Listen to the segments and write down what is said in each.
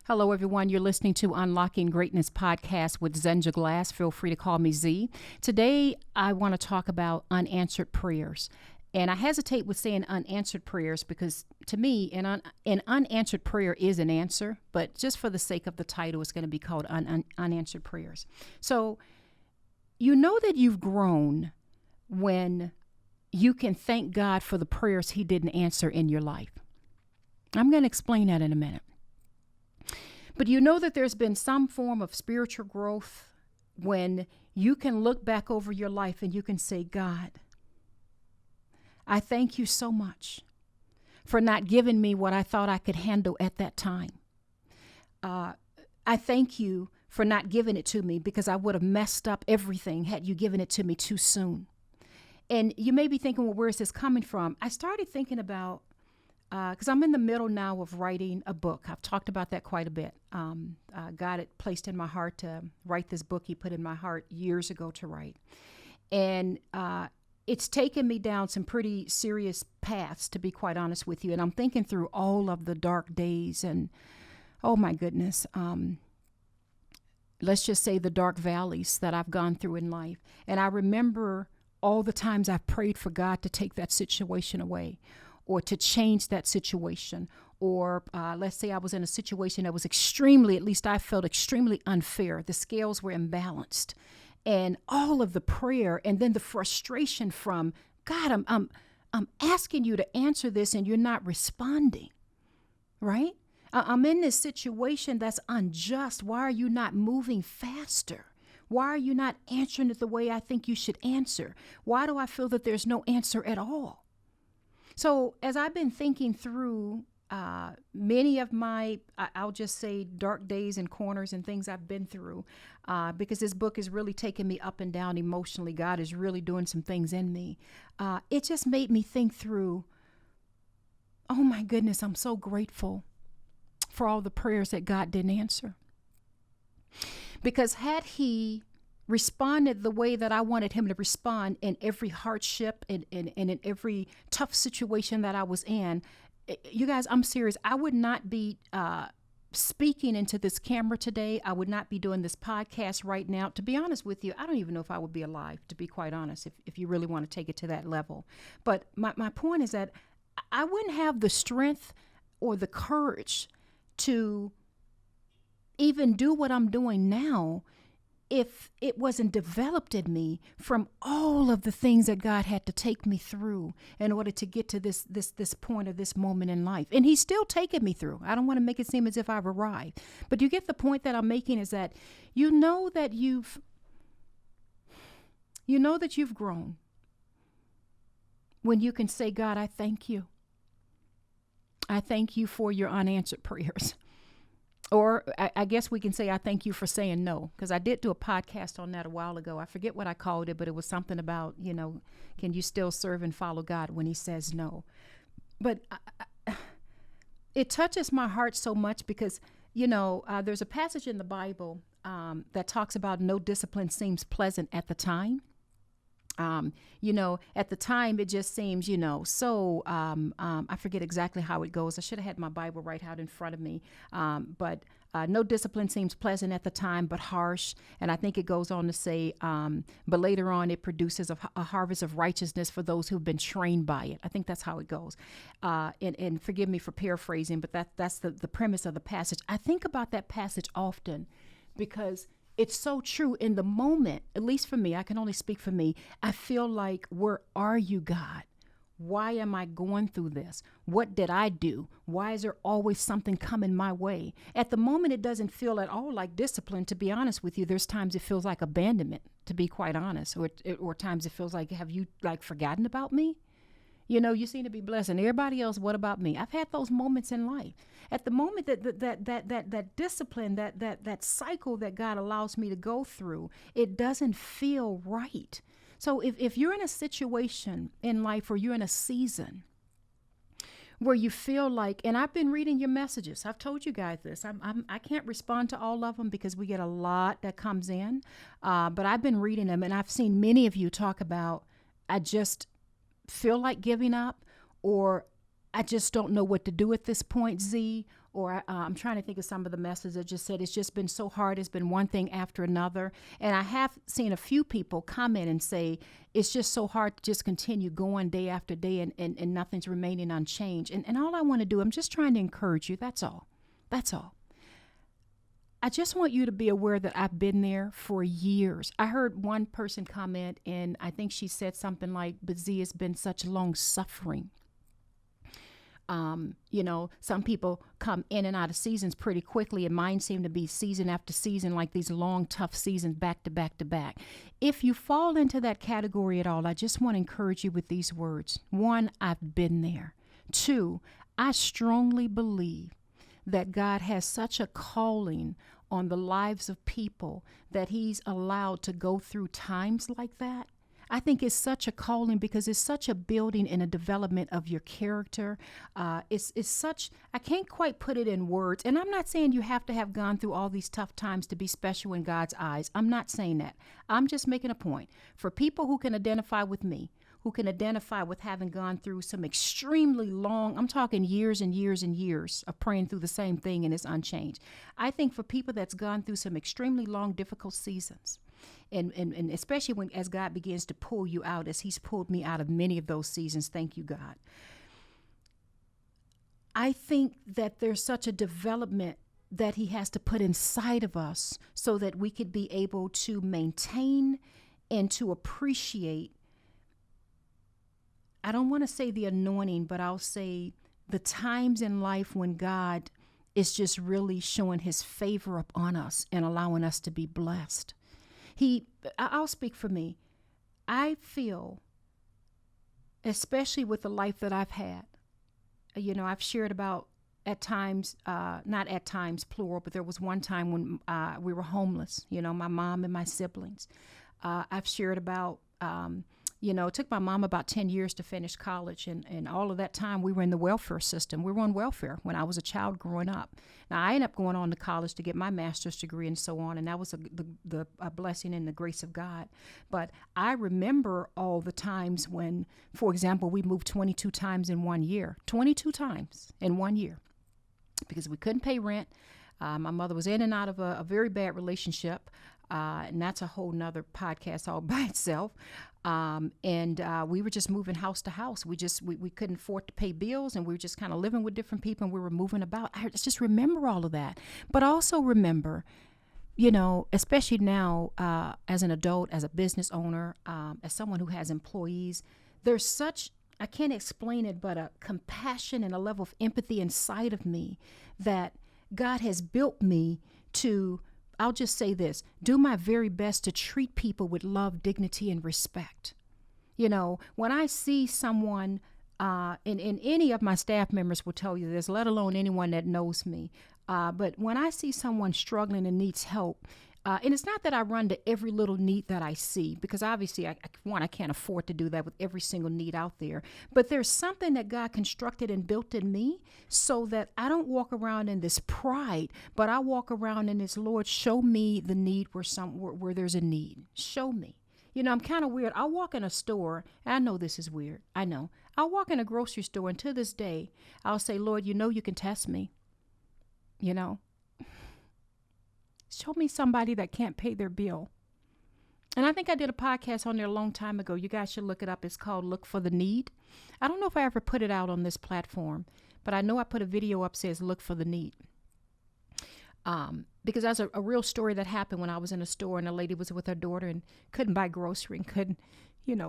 Hello, everyone. You're listening to Unlocking Greatness podcast with Zenja Glass. Feel free to call me Z. Today, I want to talk about unanswered prayers. And I hesitate with saying unanswered prayers because to me, an unanswered prayer is an answer. But just for the sake of the title, it's going to be called unanswered prayers. So you know that you've grown when you can thank God for the prayers he didn't answer in your life. I'm going to explain that in a minute. But you know that there's been some form of spiritual growth when you can look back over your life and you can say, God, I thank you so much for not giving me what I thought I could handle at that time. I thank you for not giving it to me because I would have messed up everything had you given it to me too soon. And you may be thinking, well, where is this coming from? I started thinking about because I'm in the middle now of writing a book. I've talked about that quite a bit. God had placed in my heart to write this book he put in my heart years ago to write. And it's taken me down some pretty serious paths, to be quite honest with you. And I'm thinking through all of the dark days and, oh my goodness, let's just say the dark valleys that I've gone through in life. And I remember all the times I've prayed for God to take that situation away, or to change that situation, or let's say I was in a situation that was extremely, at least I felt extremely unfair. The scales were imbalanced, and all of the prayer, and then the frustration from God, I'm asking you to answer this, and you're not responding, right? I'm in this situation that's unjust. Why are you not moving faster? Why are you not answering it the way I think you should answer? Why do I feel that there's no answer at all? So as I've been thinking through many of my, I'll just say, dark days and corners and things I've been through, because this book is really taking me up and down emotionally. God is really doing some things in me. It just made me think through, oh my goodness, I'm so grateful for all the prayers that God didn't answer. Because had he responded the way that I wanted him to respond in every hardship and in every tough situation that I was in, you guys, I'm serious. I would not be speaking into this camera today. I would not be doing this podcast right now. To be honest with you, I don't even know if I would be alive, to be quite honest, if you really want to take it to that level. But my point is that I wouldn't have the strength or the courage to even do what I'm doing now if it wasn't developed in me from all of the things that God had to take me through in order to get to this point or this moment in life. And he's still taking me through. I don't want to make it seem as if I've arrived. But you get the point that I'm making is that you know that you've grown when you can say, God, I thank you. I thank you for your unanswered prayers. Or I guess we can say, I thank you for saying no, because I did do a podcast on that a while ago. I forget what I called it, but it was something about, can you still serve and follow God when he says no? But it touches my heart so much because, there's a passage in the Bible that talks about no discipline seems pleasant at the time. At the time, it just seems, I forget exactly how it goes. I should have had my Bible right out in front of me. But no discipline seems pleasant at the time, but harsh. And I think it goes on to say, but later on, it produces a harvest of righteousness for those who've been trained by it. I think that's how it goes. And forgive me for paraphrasing, but that's the premise of the passage. I think about that passage often because it's so true in the moment, at least for me, I can only speak for me. I feel like, where are you, God? Why am I going through this? What did I do? Why is there always something coming my way? At the moment, it doesn't feel at all like discipline, to be honest with you. There's times it feels like abandonment, to be quite honest, or times it feels like, have you forgotten about me? You seem to be blessed, and everybody else, what about me? I've had those moments in life. At the moment that discipline, that cycle that God allows me to go through, it doesn't feel right. So if you're in a situation in life or you're in a season where you feel like, and I've been reading your messages, I've told you guys this, I can't respond to all of them because we get a lot that comes in, but I've been reading them, and I've seen many of you talk about, I just feel like giving up, or I just don't know what to do at this point, Z, or I'm trying to think of some of the messages that just said it's just been so hard. It's been one thing after another. And I have seen a few people comment and say it's just so hard to just continue going day after day, and nothing's remaining unchanged. And all I want to do, I'm just trying to encourage you. That's all. That's all. I just want you to be aware that I've been there for years. I heard one person comment, and I think she said something like, but Z, has been such long suffering. Some people come in and out of seasons pretty quickly, and mine seem to be season after season, like these long, tough seasons back to back to back. If you fall into that category at all, I just want to encourage you with these words. 1, I've been there. 2, I strongly believe that God has such a calling on the lives of people that he's allowed to go through times like that. I think it's such a calling because it's such a building and a development of your character. It's such, I can't quite put it in words. And I'm not saying you have to have gone through all these tough times to be special in God's eyes. I'm not saying that. I'm just making a point. For people who can identify with me, who can identify with having gone through some extremely long, I'm talking years and years and years of praying through the same thing and it's unchanged. I think for people that's gone through some extremely long, difficult seasons, and especially when as God begins to pull you out, as he's pulled me out of many of those seasons, thank you, God. I think that there's such a development that he has to put inside of us so that we could be able to maintain and to appreciate, I don't want to say the anointing, but I'll say the times in life when God is just really showing his favor upon us and allowing us to be blessed. I'll speak for me. I feel, especially with the life that I've had, I've shared about at times, not at times plural, but there was one time when we were homeless, my mom and my siblings. I've shared about, it took my mom about 10 years to finish college, and all of that time we were in the welfare system. We were on welfare when I was a child growing up. Now, I ended up going on to college to get my master's degree and so on, and that was a blessing and the grace of God. But I remember all the times when, for example, we moved 22 times in 1 year, 22 times in 1 year, because we couldn't pay rent. My mother was in and out of a very bad relationship. And that's a whole nother podcast all by itself. We were just moving house to house. We couldn't afford to pay bills, and we were just kind of living with different people, and we were moving about. I just remember all of that. But also remember, especially now as an adult, as a business owner, as someone who has employees, there's such, I can't explain it, but a compassion and a level of empathy inside of me that God has built me to, I'll just say this, do my very best to treat people with love, dignity, and respect. When I see someone, and any of my staff members will tell you this, let alone anyone that knows me, but when I see someone struggling and needs help, and it's not that I run to every little need that I see, because obviously, I can't afford to do that with every single need out there. But there's something that God constructed and built in me so that I don't walk around in this pride, but I walk around in this, Lord, show me the need where there's a need. Show me. I'm kind of weird. I'll walk in a store. I know this is weird. I know. I'll walk in a grocery store, and to this day, I'll say, Lord, you can test me. Show me somebody that can't pay their bill. And I think I did a podcast on there a long time ago. You guys should look it up. It's called Look for the Need. I don't know if I ever put it out on this platform, but I know I put a video up says Look for the Need. Because that's a real story that happened when I was in a store and a lady was with her daughter and couldn't buy grocery and couldn't,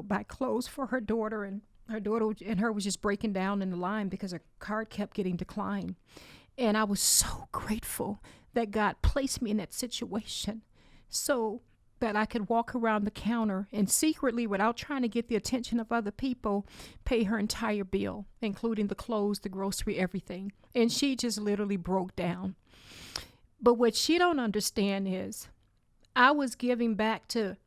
buy clothes for her daughter. And her daughter and her was just breaking down in the line because her card kept getting declined. And I was so grateful that God placed me in that situation so that I could walk around the counter and secretly, without trying to get the attention of other people, pay her entire bill, including the clothes, the grocery, everything. And she just literally broke down. But what she don't understand is I was giving back to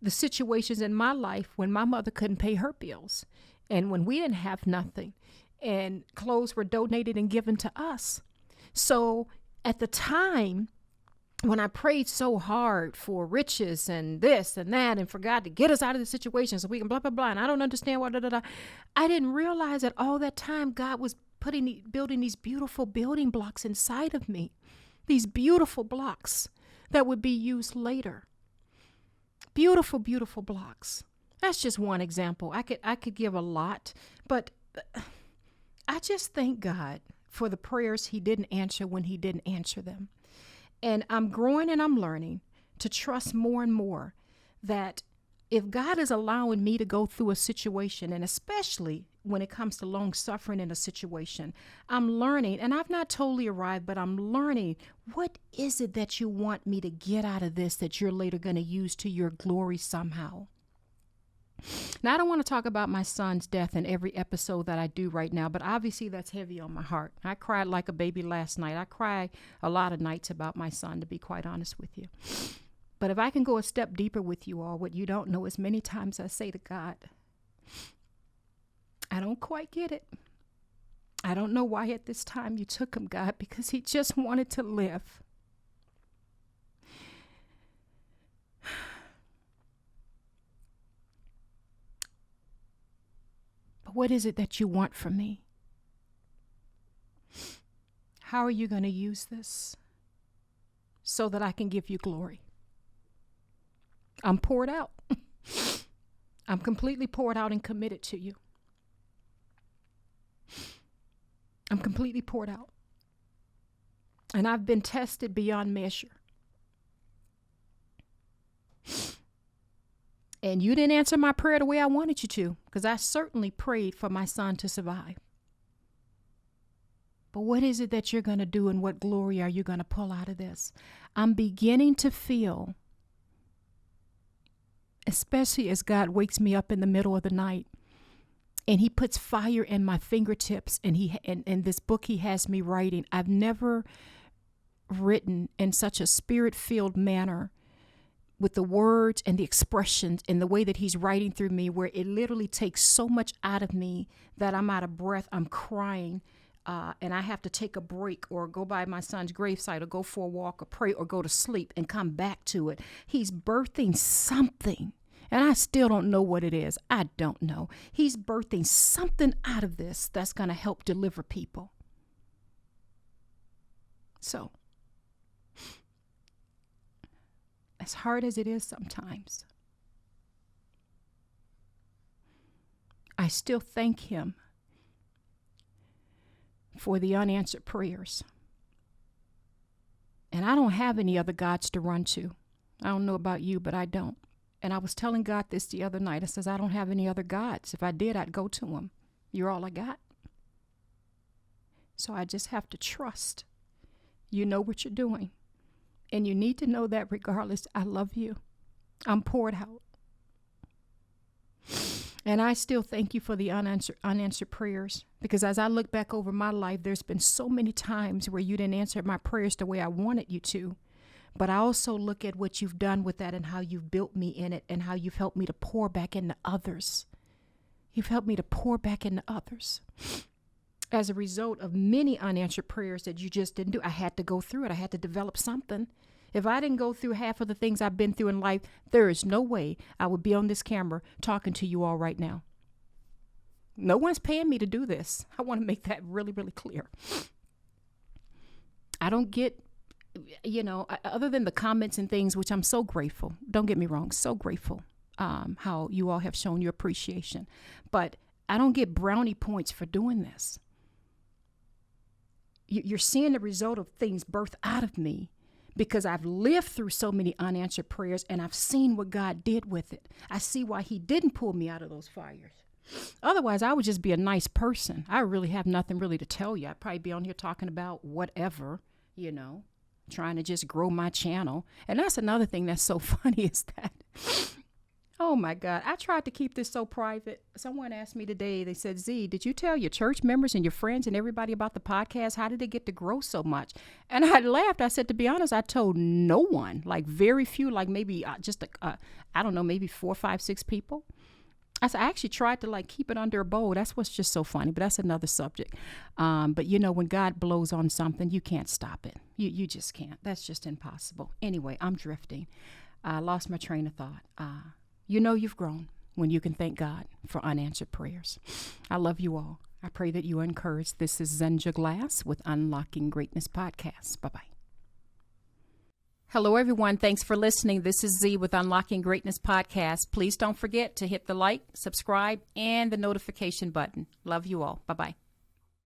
the situations in my life when my mother couldn't pay her bills and when we didn't have nothing and clothes were donated and given to us. So at the time when I prayed so hard for riches and this and that and for God to get us out of the situation so we can blah, blah, blah, and I don't understand what, I didn't realize that all that time God was building these beautiful building blocks inside of me, these beautiful blocks that would be used later. Beautiful, beautiful blocks. That's just one example. I could give a lot, but I just thank God for the prayers he didn't answer when he didn't answer them. And I'm growing and I'm learning to trust more and more that if God is allowing me to go through a situation, and especially when it comes to long suffering in a situation, I'm learning, and I've not totally arrived, but I'm learning, what is it that you want me to get out of this that you're later going to use to your glory somehow? Now, I don't want to talk about my son's death in every episode that I do right now, but obviously that's heavy on my heart. I cried like a baby last night. I cry a lot of nights about my son, to be quite honest with you. But if I can go a step deeper with you all, what you don't know is many times I say to God, I don't quite get it. I don't know why at this time you took him, God, because he just wanted to live. But what is it that you want from me? How are you going to use this so that I can give you glory? I'm poured out. I'm completely poured out and committed to you. I'm completely poured out. And I've been tested beyond measure. And you didn't answer my prayer the way I wanted you to, because I certainly prayed for my son to survive. But what is it that you're going to do, and what glory are you going to pull out of this? I'm beginning to feel, especially as God wakes me up in the middle of the night and he puts fire in my fingertips, and in this book he has me writing. I've never written in such a spirit-filled manner with the words and the expressions and the way that he's writing through me, where it literally takes so much out of me that I'm out of breath, I'm crying, and I have to take a break or go by my son's gravesite or go for a walk or pray or go to sleep and come back to it. He's birthing something, and I still don't know what it is. I don't know. He's birthing something out of this that's going to help deliver people. So, as hard as it is sometimes, I still thank him for the unanswered prayers. And I don't have any other gods to run to. I don't know about you, but I don't. And I was telling God this the other night. I says, I don't have any other gods. If I did, I'd go to him. You're all I got. So I just have to trust. You know what you're doing. And you need to know that regardless, I love you. I'm poured out. And I still thank you for the unanswered prayers, because as I look back over my life, there's been so many times where you didn't answer my prayers the way I wanted you to. But I also look at what you've done with that and how you've built me in it and how you've helped me to pour back into others. You've helped me to pour back into others. As a result of many unanswered prayers that you just didn't do, I had to go through it. I had to develop something. If I didn't go through half of the things I've been through in life, there is no way I would be on this camera talking to you all right now. No one's paying me to do this. I want to make that really, really clear. I don't get, other than the comments and things, which I'm so grateful. Don't get me wrong, so grateful how you all have shown your appreciation. But I don't get brownie points for doing this. You're seeing the result of things birth out of me because I've lived through so many unanswered prayers and I've seen what God did with it. I see why he didn't pull me out of those fires. Otherwise, I would just be a nice person. I really have nothing really to tell you. I'd probably be on here talking about whatever, trying to just grow my channel. And that's another thing that's so funny is that, oh my God, I tried to keep this so private. Someone asked me today, they said, Z, did you tell your church members and your friends and everybody about the podcast? How did they get to grow so much? And I laughed. I said, to be honest, I told no one, like very few, like maybe maybe 4, 5, 6 people. I actually tried to keep it under a bowl. That's what's just so funny, but that's another subject. But when God blows on something, you can't stop it. You just can't. That's just impossible. Anyway, I'm drifting. I lost my train of thought. You've grown when you can thank God for unanswered prayers. I love you all. I pray that you are encouraged. This is Zenja Glass with Unlocking Greatness Podcast. Bye-bye. Hello, everyone. Thanks for listening. This is Z with Unlocking Greatness Podcast. Please don't forget to hit the like, subscribe, and the notification button. Love you all. Bye-bye.